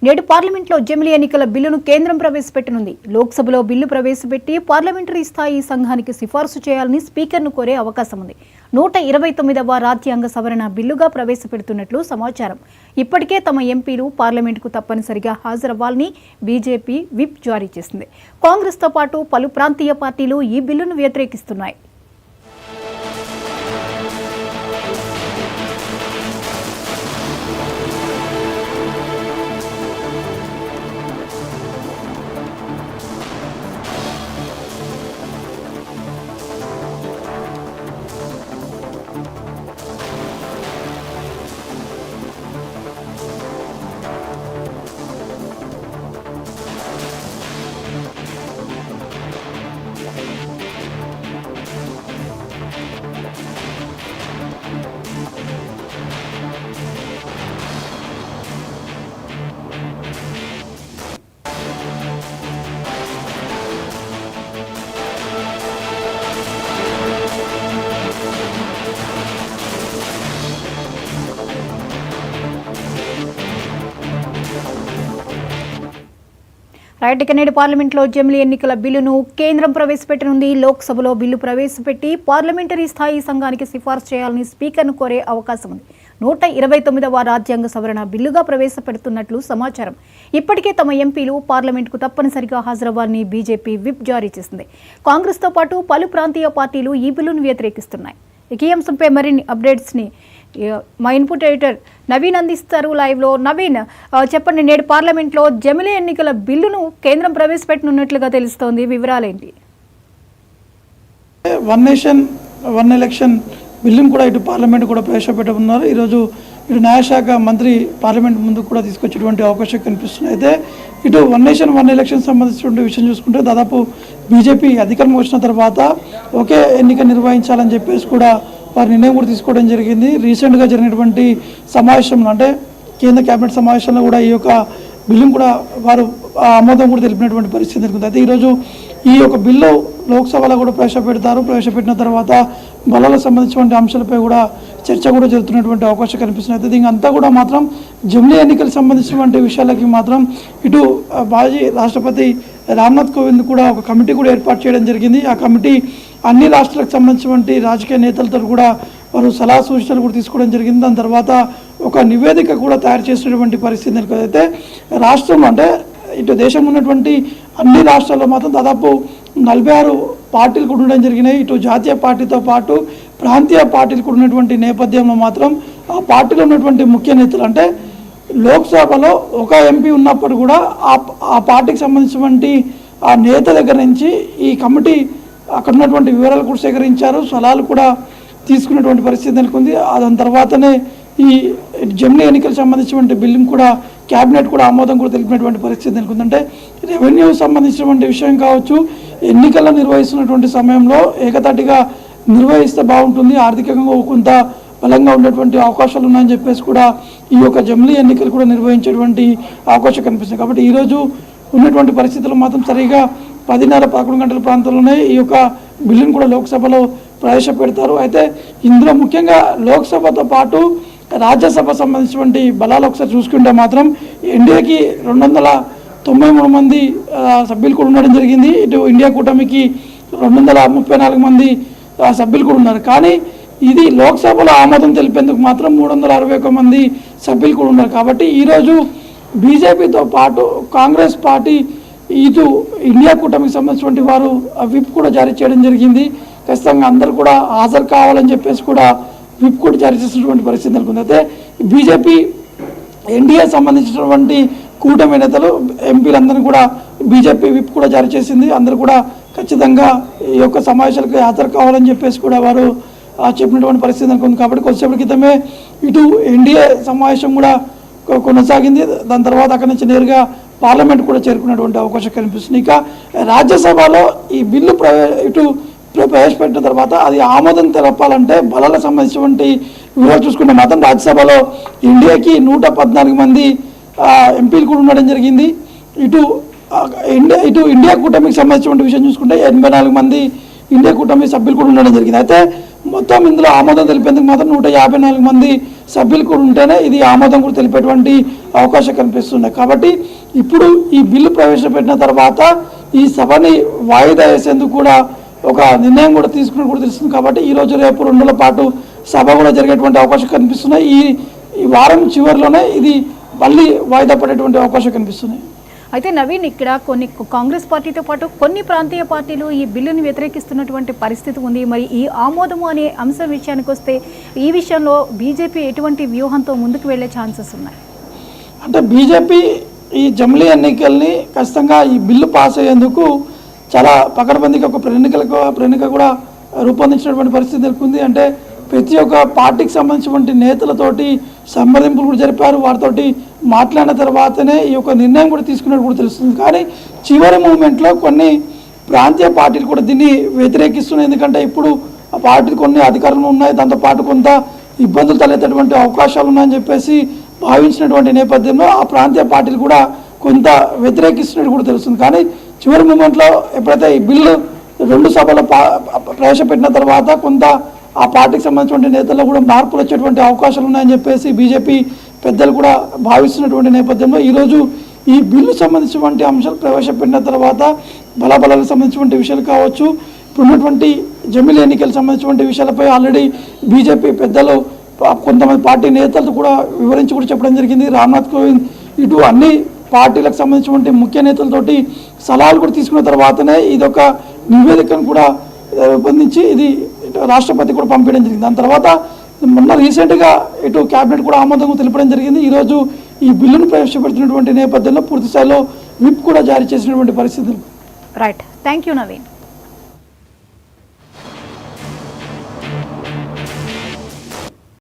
నేడు పార్లమెంట్లో జమిలీ ఎన్నికల బిల్లును కేంద్రం ప్రవేశపెట్టనుంది. లోక్సభలో బిల్లు ప్రవేశపెట్టి పార్లమెంటరీ స్థాయి సంఘానికి సిఫార్సు చేయాలని స్పీకర్ను కోరే అవకాశం ఉంది. 129వ రాజ్యాంగ సవరణ బిల్లుగా ప్రవేశపెడుతున్నట్లు సమాచారం. ఇప్పటికే తమ ఎంపీలు పార్లమెంటుకు తప్పనిసరిగా హాజరవ్వాలని బీజేపీ విప్ జారీ చేసింది. కాంగ్రెస్తో పాటు పలు ప్రాంతీయ పార్టీలు ఈ బిల్లును వ్యతిరేకిస్తున్నాయి. రైట్, నేడు పార్లమెంట్లో జమిలీ ఎన్నికల బిల్లును కేంద్రం ప్రవేశపెట్టనుంది. లోక్సభలో బిల్లు ప్రవేశపెట్టి పార్లమెంటరీ స్థాయి సంఘానికి సిఫార్సు చేయాలని స్పీకర్ను కోరే అవకాశం ఉంది. 129వ రాజ్యాంగ సవరణ బిల్లుగా ప్రవేశపెడుతున్నట్లు సమాచారం. ఇప్పటికే తమ ఎంపీలు పార్లమెంటుకు తప్పనిసరిగా హాజరవ్వాలని బీజేపీ విప్ జారీ చేసింది. కాంగ్రెస్తో పాటు పలు ప్రాంతీయ పార్టీలు ఈ బిల్లును వ్యతిరేకిస్తున్నాయి. ఈ అంశంపై మరిన్ని అప్డేట్స్ని మా ఇన్పుట్ ఎడిటర్ నవీన్ అందిస్తారు లైవ్లో. నవీన్, చెప్పండి, నేడు పార్లమెంట్లో జమిలీ ఎన్నికల బిల్లును కేంద్రం ప్రవేశపెట్టనున్నట్లుగా తెలుస్తోంది, వివరాలేంటి? వన్ నేషన్ వన్ ఎలక్షన్ బిల్లును కూడా ఇటు పార్లమెంట్ కూడా ప్రవేశపెట్టనున్నారు. ఈరోజు ఇటు న్యాయశాఖ మంత్రి పార్లమెంట్ ముందుకు కూడా తీసుకొచ్చేటువంటి అవకాశం కనిపిస్తుంది. అయితే ఇటు వన్ నేషన్ వన్ ఎలక్షన్ సంబంధించినటువంటి విషయం చూసుకుంటే దాదాపు బీజేపీ అధికారం వచ్చిన తర్వాత ఒకే ఎన్నిక నిర్వహించాలని చెప్పేసి కూడా వారి నిర్ణయం కూడా తీసుకోవడం జరిగింది. రీసెంట్గా జరిగినటువంటి సమావేశంలో, అంటే కేంద్ర కేబినెట్ సమావేశంలో కూడా ఈ యొక్క బిల్లును కూడా వారు ఆమోదం కూడా తెలిపినటువంటి పరిస్థితి జరుగుతుంది. అయితే ఈరోజు ఈ యొక్క బిల్లు లోక్సభలో కూడా ప్రవేశపెట్టిన తర్వాత బలాలకు సంబంధించినటువంటి అంశాలపై కూడా చర్చ కూడా జరుగుతున్నటువంటి అవకాశం కనిపిస్తుంది. అయితే దీని అంతా కూడా మాత్రం జమిలీ ఎన్నికలకు సంబంధించినటువంటి విషయాలకి మాత్రం ఇటు మాజీ రాష్ట్రపతి రామ్నాథ్ కోవింద్ కూడా ఒక కమిటీ కూడా ఏర్పాటు చేయడం జరిగింది. ఆ కమిటీ అన్ని రాష్ట్రాలకు సంబంధించినటువంటి రాజకీయ నేతలతో కూడా వారు సలహా సూచనలు కూడా తీసుకోవడం జరిగింది. దాని తర్వాత ఒక నివేదిక కూడా తయారు చేసినటువంటి పరిస్థితి. అయితే రాష్ట్రం అంటే ఇటు దేశం ఉన్నటువంటి అన్ని రాష్ట్రాల్లో మాత్రం దాదాపు 46 పార్టీలు కూడా ఉండడం జరిగినాయి. ఇటు జాతీయ పార్టీతో పాటు ప్రాంతీయ పార్టీలు కూడా ఉన్నటువంటి నేపథ్యంలో మాత్రం ఆ పార్టీలో ఉన్నటువంటి ముఖ్య నేతలు, అంటే లోక్సభలో ఒక ఎంపీ ఉన్నప్పుడు కూడా ఆ పార్టీకి సంబంధించినటువంటి ఆ నేత దగ్గర నుంచి ఈ కమిటీ అక్కడ ఉన్నటువంటి వివరాలు కూడా సేకరించారు, సలహాలు కూడా తీసుకున్నటువంటి పరిస్థితి నెలకొంది. దాని తర్వాతనే ఈ జమిలీ ఎన్నికలకు సంబంధించినటువంటి బిల్లును కూడా క్యాబినెట్ కూడా ఆమోదం కూడా తెలిపినటువంటి పరిస్థితి నెలకొంది. అంటే రెవెన్యూ సంబంధించినటువంటి విషయం కావచ్చు, ఎన్నికలను నిర్వహిస్తున్నటువంటి సమయంలో ఏకతాటిగా నిర్వహిస్తే బాగుంటుంది, ఆర్థికంగా కొంత బలంగా ఉండేటువంటి అవకాశాలు ఉన్నాయని చెప్పేసి కూడా ఈ యొక్క జమిలీ ఎన్నికలు కూడా నిర్వహించేటువంటి అవకాశం కనిపిస్తుంది. కాబట్టి ఈరోజు ఉన్నటువంటి పరిస్థితులు మాత్రం సరిగా 10:30-11 గంటల ప్రాంతంలోనే ఈ యొక్క బిల్లును కూడా లోక్సభలో ప్రవేశపెడతారు. అయితే ఇందులో ముఖ్యంగా లోక్సభతో పాటు రాజ్యసభ సంబంధించినటువంటి బలాలు ఒకసారి చూసుకుంటే మాత్రం ఎన్డీఏకి 293 మంది సభ్యులు కూడా ఉండడం జరిగింది. ఇటు ఇండియా కూటమికి 234 మంది సభ్యులు కూడా ఉన్నారు. కానీ ఇది లోక్సభలో ఆమోదం తెలిపేందుకు మాత్రం 361 మంది సభ్యులు కూడా ఉన్నారు. కాబట్టి ఈరోజు బీజేపీతో పాటు కాంగ్రెస్ పార్టీ ఇటు ఇండియా కూటమికి సంబంధించినటువంటి వారు విప్ కూడా జారీ చేయడం జరిగింది. ఖచ్చితంగా అందరూ కూడా హాజరు కావాలని చెప్పేసి కూడా విప్ కూడా జారీ చేసినటువంటి పరిస్థితి నెలకొంది. అయితే బీజేపీ ఎన్డీఏ సంబంధించినటువంటి కూటమి నేతలు ఎంపీలందరూ కూడా బీజేపీ విప్ కూడా జారీ చేసింది. అందరూ కూడా ఖచ్చితంగా ఈ యొక్క సమావేశాలకు హాజరు కావాలని చెప్పేసి కూడా వారు చెప్పినటువంటి పరిస్థితి నెలకొంది. కాబట్టి కొద్దిసేపటి క్రితమే ఇటు ఎన్డీఏ సమావేశం కూడా కొనసాగింది. దాని తర్వాత అక్కడి నుంచి నేరుగా పార్లమెంట్ కూడా చేరుకునేటువంటి అవకాశం కనిపిస్తుంది. ఇక రాజ్యసభలో ఈ బిల్లు ఇటు ప్రవేశపెట్టిన తర్వాత అది ఆమోదం తెలపాలంటే బలాలకు సంబంధించినటువంటి వివరాలు చూసుకుంటే మాత్రం రాజ్యసభలో ఇండియాకి 114 మంది ఎంపీలు కూడా ఉండడం జరిగింది. ఇటు ఇండియా కూటమికి సంబంధించినటువంటి విషయం చూసుకుంటే 84 మంది ఇండియా కూటమి సభ్యులు కూడా ఉండడం జరిగింది. అయితే మొత్తం ఇందులో ఆమోదం తెలిపేందుకు మాత్రం 154 మంది సభ్యులు కూడా ఉంటేనే ఇది ఆమోదం కూడా తెలిపేటువంటి అవకాశం కనిపిస్తున్నాయి. కాబట్టి ఇప్పుడు ఈ బిల్లు ప్రవేశపెట్టిన తర్వాత ఈ సభని వాయిదా వేసేందుకు కూడా ఒక నిర్ణయం కూడా తీసుకున్నట్టు కూడా తెలుస్తుంది. కాబట్టి ఈ రోజు రేపు 2 రోజుల పాటు సభ కూడా జరిగేటువంటి అవకాశం కనిపిస్తున్నాయి. ఈ వారం చివరిలోనే ఇది మళ్ళీ వాయిదా పడేటువంటి అవకాశం కనిపిస్తున్నాయి. అయితే నవీన్, ఇక్కడ కొన్ని కాంగ్రెస్ పార్టీతో పాటు కొన్ని ప్రాంతీయ పార్టీలు ఈ బిల్లుని వ్యతిరేకిస్తున్నటువంటి పరిస్థితి ఉంది. మరి ఈ ఆమోదము అనే అంశం విషయానికి వస్తే ఈ విషయంలో బీజేపీ ఎటువంటి వ్యూహంతో ముందుకు వెళ్లే ఛాన్సెస్ ఉన్నాయి? అంటే బీజేపీ ఈ జమిలీ ఎన్నికల్ని ఖచ్చితంగా ఈ బిల్లు పాస్ అయ్యేందుకు చాలా పకడ్బందీగా ఒక ప్రణాళిక కూడా రూపొందించినటువంటి పరిస్థితి నెలకొంది. అంటే ప్రతి ఒక్క పార్టీకి సంబంధించినటువంటి నేతలతోటి సంప్రదింపులు కూడా జరిపారు. వారితోటి మాట్లాడిన తర్వాతనే ఈ యొక్క నిర్ణయం కూడా తీసుకున్నట్టు కూడా తెలుస్తుంది. కానీ చివరి మూమెంట్లో కొన్ని ప్రాంతీయ పార్టీలు కూడా దీన్ని వ్యతిరేకిస్తున్నాయి. ఎందుకంటే ఇప్పుడు ఆ పార్టీలు కొన్ని అధికారులు ఉన్నాయి, దాంతోపాటు కొంత ఇబ్బందులు తలెత్తేటువంటి అవకాశాలు ఉన్నాయని చెప్పేసి భావించినటువంటి నేపథ్యంలో ఆ ప్రాంతీయ పార్టీలు కూడా కొంత వ్యతిరేకిస్తున్నట్టు కూడా తెలుస్తుంది. కానీ చివరి మూమెంట్లో ఎప్పుడైతే ఈ బిల్లు 2 సభలో ప్రవేశపెట్టిన తర్వాత కొంత ఆ పార్టీకి సంబంధించిన నేతల్లో కూడా మార్పులు వచ్చేటువంటి అవకాశాలు ఉన్నాయని చెప్పేసి బీజేపీ పెద్దలు కూడా భావిస్తున్నటువంటి నేపథ్యంలో ఈరోజు ఈ బిల్లు సంబంధించినటువంటి అంశాలు ప్రవేశపెట్టిన తర్వాత బలాబలాలకు సంబంధించినటువంటి విషయాలు కావచ్చు, ఇప్పుడున్నటువంటి జమిలీ ఎన్నికలకు సంబంధించినటువంటి విషయాలపై ఆల్రెడీ బీజేపీ పెద్దలు కొంతమంది పార్టీ నేతలతో కూడా వివరించి కూడా చెప్పడం జరిగింది. రామ్నాథ్ కోవింద్ ఇటు అన్ని పార్టీలకు సంబంధించినటువంటి ముఖ్య నేతలతోటి సలహాలు కూడా తీసుకున్న తర్వాతనే ఇదొక నివేదికను కూడా రూపొందించి ఇది రాష్ట్రపతి కూడా పంపించడం జరిగింది. దాని తర్వాత మొన్న రీసెంట్గా ఇటు క్యాబినెట్ కూడా ఆమోదం తెలపడం జరిగింది. ఈరోజు ఈ బిల్లును ప్రవేశపెడుతున్నటువంటి నేపథ్యంలో పూర్తి స్థాయిలో విప్ కూడా జారీ చేసినటువంటి పరిస్థితులు. Right, thank you Naveen.